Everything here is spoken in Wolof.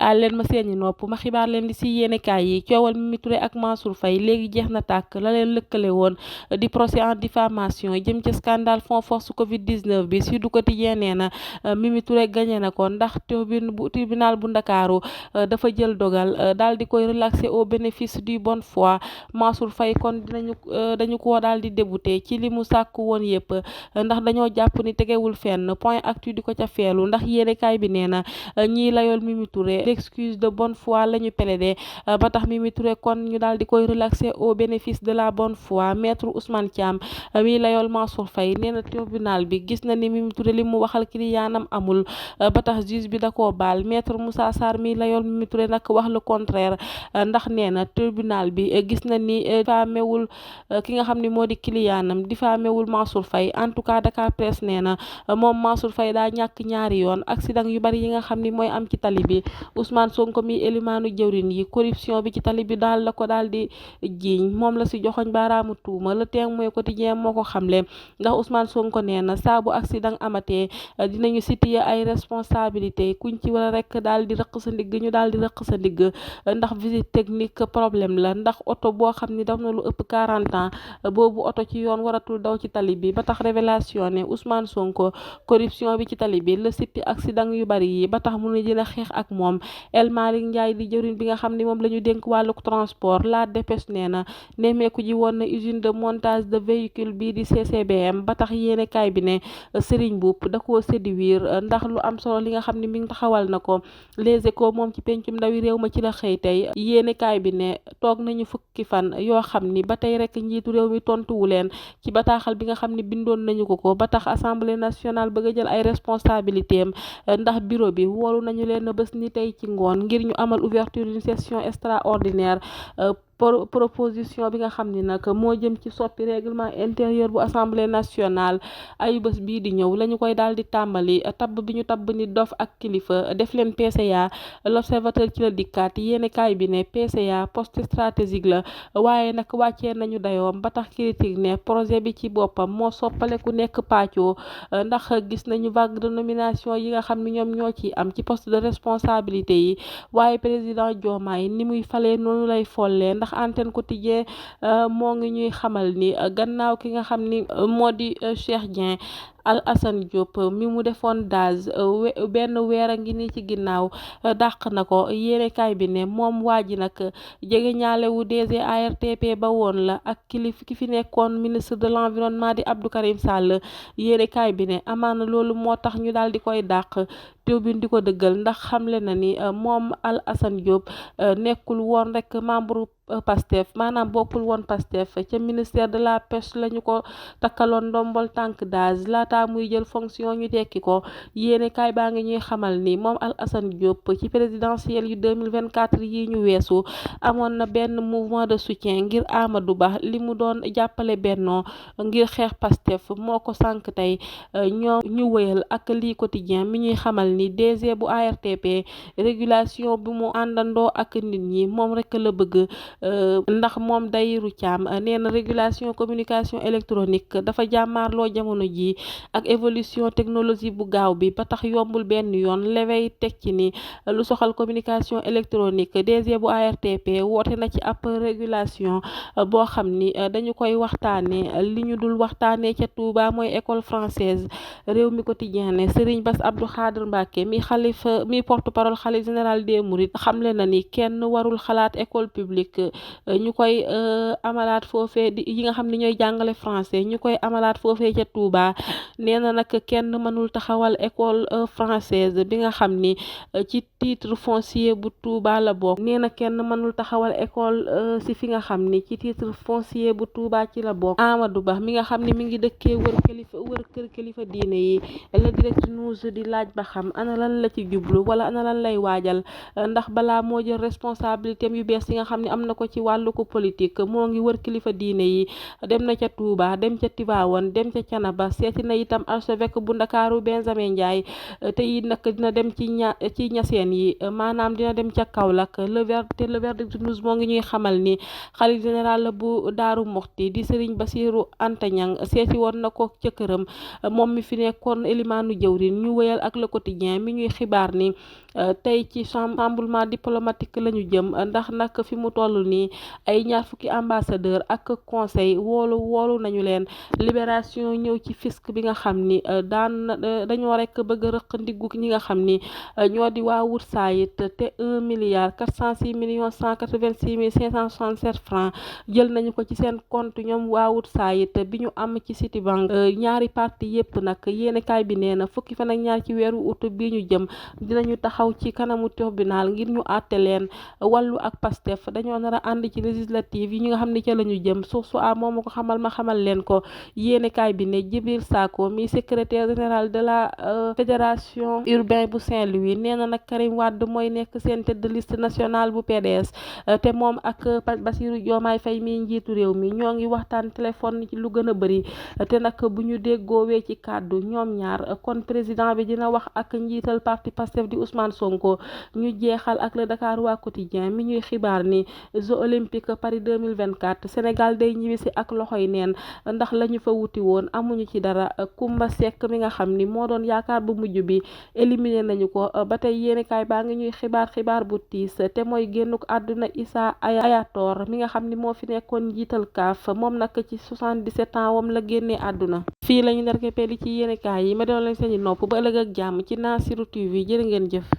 àl leen ma seeni nopp ma xibaar leen li si yéenekaay yi. coowal Mimi Touré ak Mansour Faye léegi jeex na tàkk. la leen lëkkale woon di procès en diffamation jëm ci scandale fonds force covid-19 bi Sud Quotidien nee na Mimi Touré gagné na ko ndax tribunal bu Ndakaaru dafa jël dogal daal di koy relaxer au bénéfice du bonne foi. Mansour Faye kon dañu ko daal di débouté ci li mu sàkk woon yëpp ndax dañoo jàpp ni tegewul fenn. Point Actu di ko ca feelu ndax yéenekaay bi nee na ñii layool Mimi Touré l'excuse de bonne foi la ñu plaidé ba tax Mimi Touré kon ñu daal di koy relaxer au bénéfice de la bonne foi. Maître Ousmane Thiam mi layool Mansour Faye nee na tribunal bi gis na ni Mimi Touré li mu waxal kiliyaanam amul ba tax juge bi da koo baal. Maître Moussa Sarr mi layool Mimi Touré nag wax le contraire ndax nee na tribunal bi gis na ni diffamewul ki nga xam ni moo di kiliyaanam diffamewul Mansour Faye. En tout cas Dakar Presse nee na moom Mansour Faye daa ñàkk ñaari yoon accident yu bari yi nga xam ni mooy am ci tali bi. Ousmane Sonko mi élimaanu jëwrin yi corruption bi ci tali bi daal la ko daal di jiiñ moom la si joxoñ baaraamu tuuma. Le Témoin Quotidien moo ko xamle ndax Ousmane Sonko nee na saa bu accident amatee dinañu situer ay responsabilité kuñ ci war a rek daal di rëq sa ndigg ñu daal di rëq sa ndigg ndax visite technique problème la ndax oto boo xam ni daf na lu ëpp 40 ans boobu oto ci yoon waratul daw ci tali bi ba tax révélation ne Ousmane Sonko corruption bi ci tali bi la sippi accident yu bari yi ba tax mu ne dina xeex ak moom. El Malick Ndiaye di jëwriñ bi nga xam ni moom la ñu dénk wàllu transport La Dépêche nee na nemmeeku ji woon na usine de montage de véhicule bii di CCBM ba tax yéenekaay bi ne Serigne Mboup da koo séduire ndax lu am solo li nga xam ne mi ngi taxawal na ko. Les Échos moom ci pencum ndawi réew ma ci la xëy tey yéenekaay bi ne toog nañu fukki fan yoo xam ni ba tey rek njiitu réew mi tontuwu leen ci bataaxal bi nga xam ne bindoon nañu ko ba tax assemblée nationale bëgg a jël ay responsabilités am ndax bureau bi woolu nañu leen bés ni tey ci ngoon ngir ñu amal ouverture d'une session extraordinaire. Proposition bi nga xam ni nag moo jëm ci soppi règlement intérieur bu assemblée nationale ay bés bii di ñëw la ñu koy daal di tàmbali. tabb bi ñu tabb ni dof ak kilifa def leen PCA l'observateur ci la dikkaat yéenekaay bi ne PCA poste stratégique la waaye nag wàccee nañu dayoom ba tax critique ne projet bi ci boppam moo soppaleku nekk pàccoo ndax gis nañu vague de nomination yi nga xam ni ñoom ñoo ci am ci poste de responsabilité yi waaye président Diomaye ni muy falee noonu lay follee ndax Antenne Quotidien moo ngi ñuy xamal ni gannaaw ki nga xam ni moo di Cheikh Dieng Alassane Diop mi mu defoon daz benn weer a ngi nii ci ginnaaw dàq na ko. yéenekaay bi ne moom waa ji nag jege ñaale wu DG ARTP ba woon la ak ki fi nekkoon ministre de l'environnement di Abdou Karim Sall. yéenekaay bi ne amaana loolu moo tax ñu daal di koy dàq Tribune di ko dëggal ndax xamle na ni moom Alassane Diop nekkul woon rek membre Pastef maanaam bokkul woon Pastef ca ministère de la pêche la ñu ko takkaloon ndombol tànk daz laata muy jël fonction ñu tekki ko. yéenekaay baa ngi ñuy xamal ni moom Alassane Diop ci présidentielle yu 2024 yi ñu weesu amoon na benn mouvement de soutien ngir Amadou Ba li mu doon jàppale Benno ngir xeex Pastef moo ko sànk tey ñoo ñu wëyal ak lii quotidien mi ñuy xamal ni DG bu ARTP régulation bi mu àndandoo ak nit ñi moom rek la bëgg ndax moom Dayirou Thiam nee na régulation communication électronique dafa jàmmaarloo jamono ji ak évolution technologie bu gaaw bi ba tax yombul benn yoon levey teg ci ni lu soxal communication électronique DG bu ARTP woote na ci ab régulation boo xam ni dañu koy waxtaane li ñu dul waxtaane ca Touba mooy école française. réew mi quotidien ne Serigne Bass Abdou Khadre Mbacké mi porte-parole khalife général des Mourides xamle na ni kenn warul xalaat école publique ñu koy amalaat foofee yi nga xam ne ñooy jàngale français ñu koy amalaat foofee ca Touba. nee na nag kenn mënul taxawal école française bi nga xam ni ci titre foncier bu Touba la bokk. nee na kenn mënul taxawal école si fi nga xam ni ci titre foncier bu Touba ci la bokk. Amadou Ba mi nga xam ni mi ngi dëkkee wër kër kilifa diine yi la direct news di laaj ba xam ana lan la ci jublu wala ana lan lay waajal ndax balaa moo jël responsabilité yu bees yi nga xam ne am na ko ci wàllu ko politique moo ngi wër kilifa diine yi dem na ca Touba dem ca Tivaouane dem ca Thiénaba seeti na itam archevêque bu Ndakaaru Benjamin Ndiaye te it nag dina dem ci ñaseen yi maanaam dina dem ca Kaolack le verdict news moo ngi ñuy xamal ni xalif général bu Daaru Muxti di Serigne Bassirou Anta Niang seeti woon na ko ca këram moom mi fi nekkoon élimaanu jëwrin ñu wëyal ak le quotidien mi ñuy xibaar ni tey ci chamboulement diplomatique la ñu jëm ndax nag fi mu toll nii ay ñaar fukki ambassadeur ak conseil woolu nañu leen. Libération ñëw ci fisc bi nga xam ni dañoo rek bëgg rëq ndiggu ñi nga xam ni ñoo di waa Woodside te 1,406,186,567 francs jël nañu ko ci seen compte ñoom waa Woodside bi ñu am ci Citibank. ñaari parti yépp nag yéenekaay bi nee na fukki fan ak ñaar ci weeru août bi ñu jëm dinañu taxaw ci kanamu tribunal ngir ñu àtte leen. Wallu ak Pastef dañoo nar a ànd ci législative yi ñi nga xam ni ca la ñu jëm source a moo ma ko xamal ma xamal leen ko. yéenekaay bi ne Djibril Sakho mi secrétaire général de la fédération urbain bu Saint-Louis nee na nag Karim Wade mooy nekk seen tête de liste nationale bu PDS te moom ak Bassirou Diomaye Faye mi njiitu réew mi ñoo ngi waxtaan téléphone ci lu gën a bëri te nag bu ñu déggoowee ci kàddu ñoom ñaar kon président bi dina wax ak njiital parti Pastef di Ousmane Sonko. ñu jeexal ak le Dakar waa quotidien mi ñuy xibaar ni Jeux olympiques Paris 2024 Sénégal day ñibbisi ak loxoy neen ndax lañu fa wuti woon amuñu ci dara. Kumba Seck mi nga xam ni moo doon yaakaar bu mujj bi éliminé nañu ko ba tey yéenekaay baa ngi ñuy xibaar bu tiis te mooy génnuk àdduna Issa Hayator mi nga xam ni moo fi nekkoon njiital CAF moom nag ci 77 ans wam la génnee àdduna. fii lañu ndarkeppee li ci yéenekaay yi ma doon leen seeni nopp ba ëllëg ak jàmm ci Nassirou TV jërë ngeen jëf.